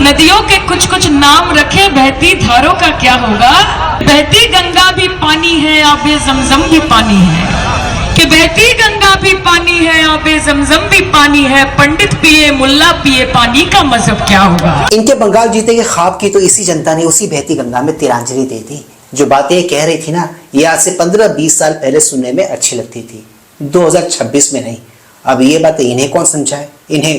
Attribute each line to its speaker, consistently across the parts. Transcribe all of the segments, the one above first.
Speaker 1: नदियों के कुछ कुछ नाम रखे, बहती धारों का क्या होगा। बहती गंगा भी पानी है, आबे जमजम भी पानी है, कि बहती गंगा भी पानी है, आबे जमजम भी पानी है, पंडित पिए मुल्ला पिए, पानी का मजहब क्या होगा।
Speaker 2: इनके बंगाल जीते के ख्वाब की तो इसी जनता ने उसी बहती गंगा में तिलांजलि दे दी। जो बातें कह रही थी ना, ये आज से 15-20 साल पहले सुनने में अच्छी लगती थी, 2026 में नहीं। अब ये बातें इन्हें कौन समझाए, इन्हें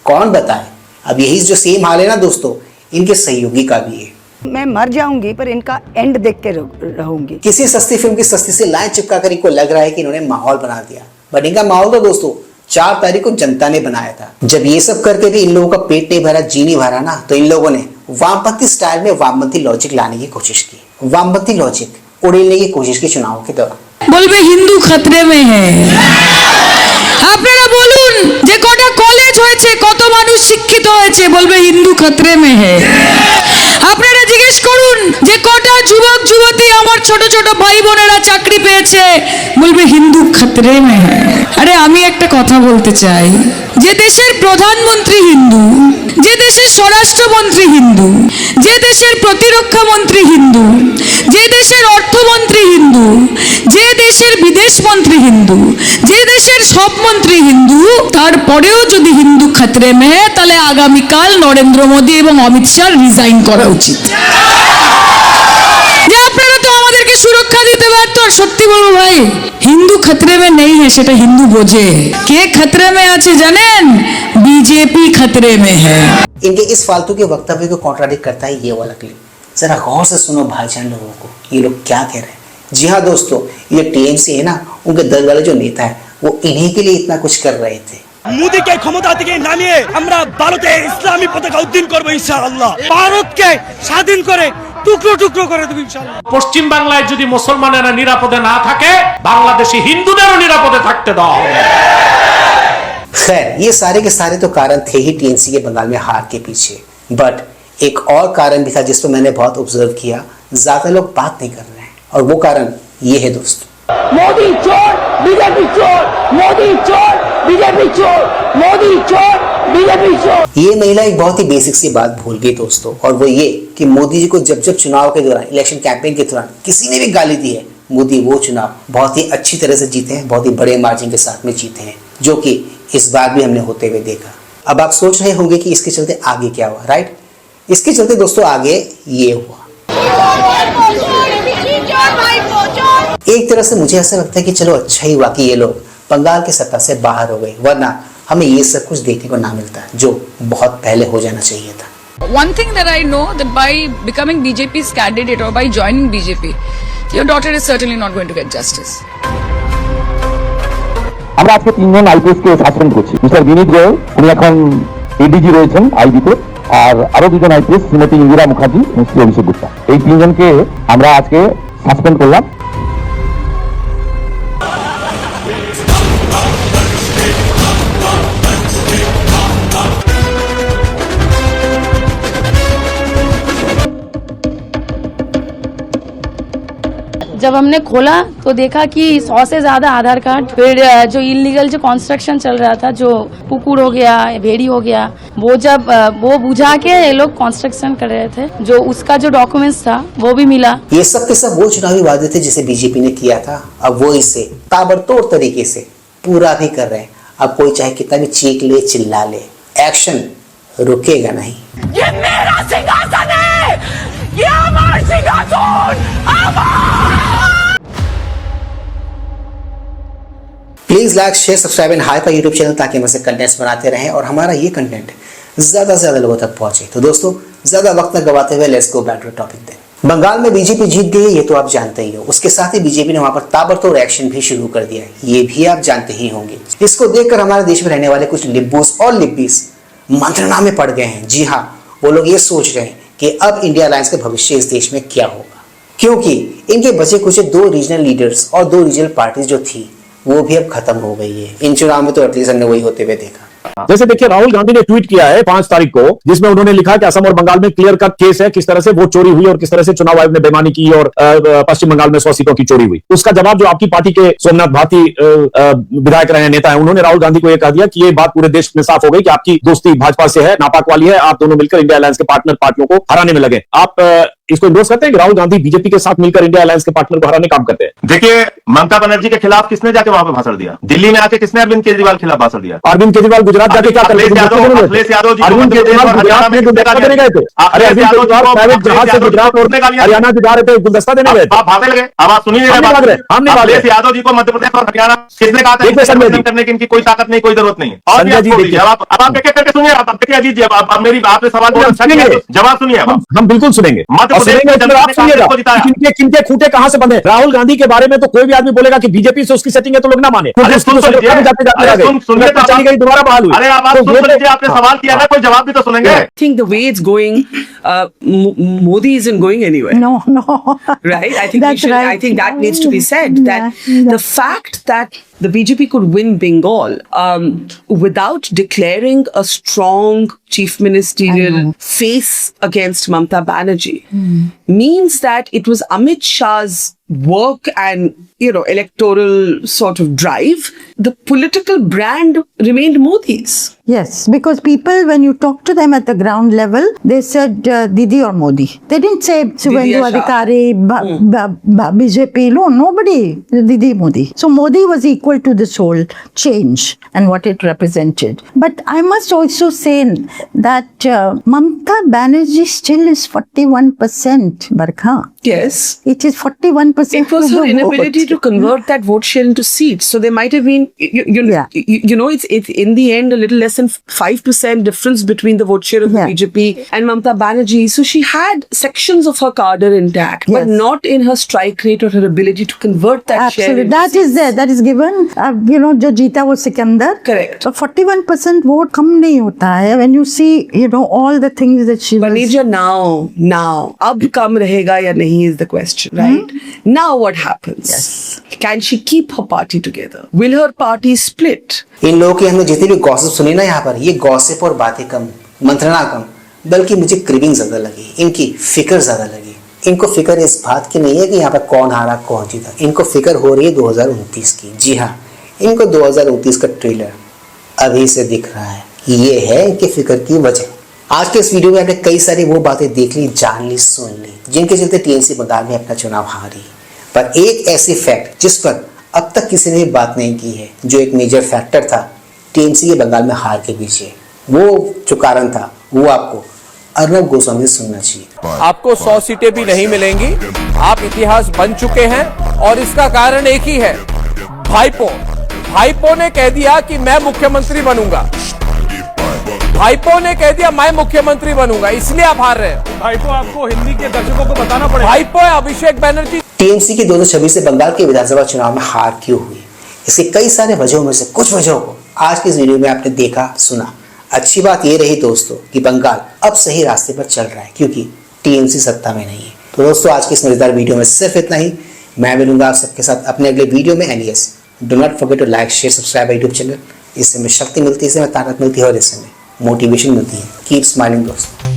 Speaker 2: कौन बताए। अब यही जो सेम हाल है ना दोस्तों, इनके सहयोगी का भी है।
Speaker 3: मैं मर जाऊंगी पर इनका एंड देख के रहूंगी।
Speaker 2: किसी सस्ती फिल्म की सस्ती से लाइन चिपका कर इनको लग रहा है कि इन्होंने माहौल बना दिया, बट इनका माहौल तो दोस्तों 4 तारीख को जनता ने बनाया था। जब ये सब करके भी इन लोगों का पेट नहीं भरा, जी नहीं भरा ना, तो इन लोगों ने वामपंथी स्टाइल में वामपंथी लॉजिक लाने की कोशिश की, वामपंथी लॉजिक उड़ेलने की कोशिश की चुनाव के दौरान।
Speaker 1: बोलबे हिंदू खतरे में है। আপনারা বলুন যে কটা কলেজ হয়েছে, কত মানুষ শিক্ষিত হয়েছে, বলবে হিন্দু খতরে মে है। আপনারা জিজ্ঞেস করুন যে কটা যুবক যুবতী আমার ছোট ছোট ভাই বোনেরা চাকরি পেয়েছে, বলবে হিন্দু খতরে মে है। আরে আমি একটা কথা বলতে চাই, যে দেশের প্রধানমন্ত্রী হিন্দু, যে দেশের স্বরাষ্ট্রমন্ত্রী হিন্দু, যে দেশের প্রতিরক্ষা মন্ত্রী হিন্দু, যে দেশের অর্থমন্ত্রী হিন্দু, যে দেশের বিদেশ মন্ত্রী হিন্দু, যে দেশের সব মন্ত্রী হিন্দু, তারপরেও যদি হিন্দু খতরে মে है, তাহলে আগামীকাল নরেন্দ্র মোদী এবং অমিত শাহ রিজাইন করা উচিত। যে আপনারা তো আমাদেরকে সুরক্ষা দিতে ব্যর্থ। সত্যি বলবো ভাই, হিন্দু खतरे में नहीं है, সেটা হিন্দু বোঝে। কে खतरे में আছে জানেন? बीजेपी खतरे में है।
Speaker 2: इनके इस फालतू के वक्तव्य को कॉन्ट्राडिक्ट करता है ये वाला क्लिप। जरा गौर से सुनो भाईजान लोगों को, ये लोग क्या कह रहे हैं। जी हाँ दोस्तों, ये टीएमसी है ना, उनके दल वाले जो नेता है वो इन्हीं के लिए इतना कुछ कर रहे थे।
Speaker 4: মোদীকে ক্ষমতা থেকে নামিয়ে আমরা ভারতে ইসলামী পতাকা উদ্দিন করব ইনশাআল্লাহ। ভারতকে স্বাধীন করে টুকরো টুকরো করে দেব ইনশাআল্লাহ।
Speaker 5: পশ্চিম বাংলায় যদি মুসলমানেরা নিরাপদে না থাকে, বাংলাদেশে হিন্দুদেরও নিরাপদে থাকতে দেওয়া হবে।
Speaker 2: खैर, ये सारे के सारे तो कारण थे ही टीएमसी के बंगाल में हार के पीछे, बट एक और कारण भी था जिस पर मैंने बहुत ऑब्जर्व किया, ज्यादा लोग बात नहीं कर रहे हैं, और वो कारण ये है दोस्तों।
Speaker 6: मोदी चोर, बीजेपी चोर, मोदी चोर, बीजेपी चोर, मोदी चोर, बीजेपी चोर।
Speaker 2: ये महिला एक बहुत ही बेसिक सी बात भूल गई दोस्तों, और वो ये कि मोदी जी को जब जब चुनाव के दौरान, इलेक्शन कैंपेन के दौरान किसी ने भी गाली दी है, मोदी वो चुनाव बहुत ही अच्छी तरह से जीते हैं, बहुत ही बड़े मार्जिन के साथ में जीते हैं, जो कि इस बार भी हमने होते हुए देखा। अब आप सोच रहे होंगे कि इसके चलते आगे क्या हुआ, राइट? इसके चलते दोस्तों आगे ये हुआ। एक तरह से मुझे ऐसा लगता है कि चलो अच्छा ही हुआ कि ये लोग बंगाल की सत्ता से बाहर हो गए, वरना हमें ये सब कुछ देखने को ना मिलता, जो बहुत पहले हो जाना चाहिए था।
Speaker 7: One thing that I know, that by becoming BJP's candidate or by joining BJP, your daughter is certainly not going to get justice.
Speaker 8: আমরা আজকে 3 জন আইপিএস কে সাসপেন্ড করছি। মিস্টার বিনীত গোয়েল, উনি এখন এডিজি রয়েছেন আইবিতে, আর আরো 2 জন আইপিএস, শ্রীমতী ইন্দিরা মুখার্জি, শ্রী অভিষেক গুপ্তা, এই 3 জনকে আমরা আজকে সাসপেন্ড করলাম।
Speaker 9: जब हमने खोला तो देखा कि 100 से ज्यादा आधार कार्ड, फिर जो इलीगल जो कंस्ट्रक्शन चल रहा था, जो पुकुर हो गया, भेड़ी हो गया, वो जब वो बुझा के ये लोग कंस्ट्रक्शन कर रहे थे, जो उसका जो डॉक्यूमेंट्स था वो भी मिला।
Speaker 2: ये सब के सब वो चुनावी वादे थे जिसे बीजेपी ने किया था, अब वो इसे ताबड़तोड़ तरीके से पूरा भी कर रहे हैं। अब कोई चाहे कितना भी चीख ले, चिल्ला ले, एक्शन रुकेगा नहीं।
Speaker 6: ये मेरा सिंहासन है, ये हमारा सिंहासन।
Speaker 2: Please like, share, subscribe and hype YouTube channel, ताकि हम ऐसे कंटेंट्स बनाते रहें और हमारा ये कंटेंट ज्यादा से ज्यादा लोगों तक पहुंचे। तो दोस्तों, ज्यादा वक्त न गवाते हुए let's go back to topic then. Bengal में बीजेपी जीत गई है, ये तो आप जानते ही हो। उसके साथ ही बीजेपी ने वहां पर ताबड़तोड़ एक्शन भी शुरू कर दिया है, ये भी आप जानते ही होंगे। इसको देखकर हमारे देश में रहने वाले कुछ लिब्बूस और लिब्बीस मंत्रणा में पड़ गए हैं। जी हाँ, वो लोग ये सोच रहे हैं कि अब इंडिया अलायंस का भविष्य इस देश में क्या होगा, क्योंकि इनके बचे कुछ 2 रीजनल लीडर्स और 2 रीजनल पार्टीज जो थी, वो भी अब खत्म हो गई है। इन चुनाव में तो एटलीस्ट हमने वही होते हुए देखा।
Speaker 8: जैसे देखिए राहुल गांधी ने ट्वीट किया है 5 तारीख को, जिसमें उन्होंने लिखा कि असम और बंगाल में क्लियर कट केस है, किस तरह से वोट चोरी हुई और किस तरह से चुनाव आयोग ने बेईमानी की और पश्चिम बंगाल में 100 सीटों की चोरी हुई। उसका जवाब जो आपकी पार्टी के सोमनाथ भाटी विधायक रहे, नेता है, उन्होंने राहुल गांधी को यह कह दिया कि ये बात पूरे देश में साफ हो गई कि आपकी दोस्ती भाजपा से है, नापाक वाली है, आप दोनों मिलकर इंडिया अलायंस के पार्टनर पार्टियों को हराने में लगे। आप इसको इंडोर्स करते हैं कि राहुल गांधी बीजेपी के साथ मिलकर इंडिया अलायंस के पार्टनर को हराने काम करते हैं?
Speaker 10: देखिए, ममता बनर्जी के खिलाफ किसने जाके वहां पे भाषण दिया? दिल्ली में आके किसने अरविंद केजरीवाल के खिलाफ भाषण दिया?
Speaker 8: अरविंद केजरीवाल गुजरात जाके क्या करते?
Speaker 10: अखिलेश यादव जी
Speaker 8: अरविंद केजरीवाल गुजरात में गुलदस्ता देने गए थे। अरे अरविंद केजरीवाल प्राइवेट जहाज से गुजरात और हरियाणा जा रहे थे, गुलदस्ता देने गए।
Speaker 10: आप भागे लगे, अब आप सुनिए, अखिलेश यादव जी को मध्य प्रदेश और हरियाणा किसने कहा था करने की इनकी कोई ताकत नहीं, कोई जरूरत नहीं है। और
Speaker 8: संजय जी देखिए,
Speaker 10: अब आप एक एक करके सुनिए, आप देखिए अजीत जी, अब मेरी आपने सवाल जवाब सुनिए,
Speaker 8: हम बिल्कुल सुनेंगे।
Speaker 10: मध्य प्रदेश
Speaker 8: किनके खूंटे कहां से बंधे? राहुल गांधी के बारे में तो कोई भी आदमी बोलेगा कि बीजेपी से उसकी सेटिंग है तो लोग ना माने। दोबारा बहाल हुई।
Speaker 10: अरे आप सुन लीजिए, आपने सवाल किया ना, कोई जवाब भी तो सुनेंगे।
Speaker 11: I think the way it's going, Modi isn't going anywhere.
Speaker 3: No.
Speaker 11: Right? I think
Speaker 3: That's right.
Speaker 11: I think that needs to be said. That the fact that the BJP could win Bengal without declaring a strong chief ministerial face against Mamta Banerjee means that it was Amit Shah's work and electoral sort of drive. The political brand remained Modi's.
Speaker 3: Yes, because people, when you talk to them at the ground level, they said Didi or Modi. They didn't say Suvendu Adhikari, BJP. No, nobody. Didi, Modi. So Modi was equal to this whole change and what it represented. But I must also say that Mamta Banerjee still is 41%, Barkha.
Speaker 11: Yes.
Speaker 3: It is 41%.
Speaker 11: It was her inability to convert that vote share into seats. So there might have been, it's in the end a little less than 5% difference between the vote share of the BJP and Mamta Banerjee. So she had sections of her cadre intact, but not in her strike rate or her ability to convert that share.
Speaker 3: Absolutely. That is there. That is given. जो जीता वो Sikandar.
Speaker 11: Correct.
Speaker 3: So 41% vote कम नहीं होता है when you see, all the things that she was.
Speaker 11: Baneja, now, अब कम रहेगा या नहीं is the question, right? Now what happens?
Speaker 3: Yes.
Speaker 11: Can she keep her party together? Will her party split?
Speaker 2: इन लोगों की हमने जितनी भी गॉसिप सुनी ना यहाँ पर, ये गॉसिप और बातें कम, मंत्रणा कम, बल्कि मुझे क्रिविंग ज्यादा लगी, इनकी फिक्र ज्यादा लगी। इनको फिक्र इस बात की नहीं है कि यहाँ पर कौन हारा कौन जीता, इनको फिक्र हो रही है 2029 की। जी हाँ, इनको 2029 का ट्रेलर अभी से दिख रहा है। ये है इनकी फिक्र की वजह। आज के इस वीडियो में आपने कई सारी वो बातें देख ली, जान ली, सुन ली, जिनके चलते टीएमसी बंगाल में अपना चुनाव हारी। पर एक ऐसी फैक्ट जिस पर अब तक किसी ने भी बात नहीं की है, जो एक मेजर फैक्टर था टीएमसी के बंगाल में हार के पीछे, वो जो कारण था, वो आपको अर्नब गोस्वामी से सुनना चाहिए।
Speaker 12: आपको 100 सीटें भी नहीं मिलेंगी, आप इतिहास बन चुके हैं और इसका कारण एक ही है, भाईपो ने कह दिया कि मैं मुख्यमंत्री बनूंगा, भाईपो ने कह दिया मैं मुख्यमंत्री बनूंगा, इसलिए आप हार रहे हैं।
Speaker 5: भाईपो आपको हिंदी के दर्शकों को बताना पड़ेगा।
Speaker 12: भाईपो है अभिषेक बनर्जी।
Speaker 2: टीएमसी की 2026 से बंगाल के विधानसभा चुनाव में हार क्यों हुई, इसके कई सारे वजहों में से कुछ वजहों को आज की इस वीडियो में आपने देखा, सुना। अच्छी बात ये रही दोस्तों कि बंगाल अब सही रास्ते पर चल रहा है, क्योंकि टीएमसी सत्ता में नहीं है। तो दोस्तों, आज की इस मजेदार वीडियो में सिर्फ इतना ही। मैं मिलूंगा आप सबके साथ अपने अगले वीडियो में। And yes, do not forget to like, share, subscribe YouTube channel. इससे हमें शक्ति मिलती है, इससे हमें ताकत मिलती है और इससे हमें मोटिवेशन मिलती है। कीप स्माइलिंग दोस्तों।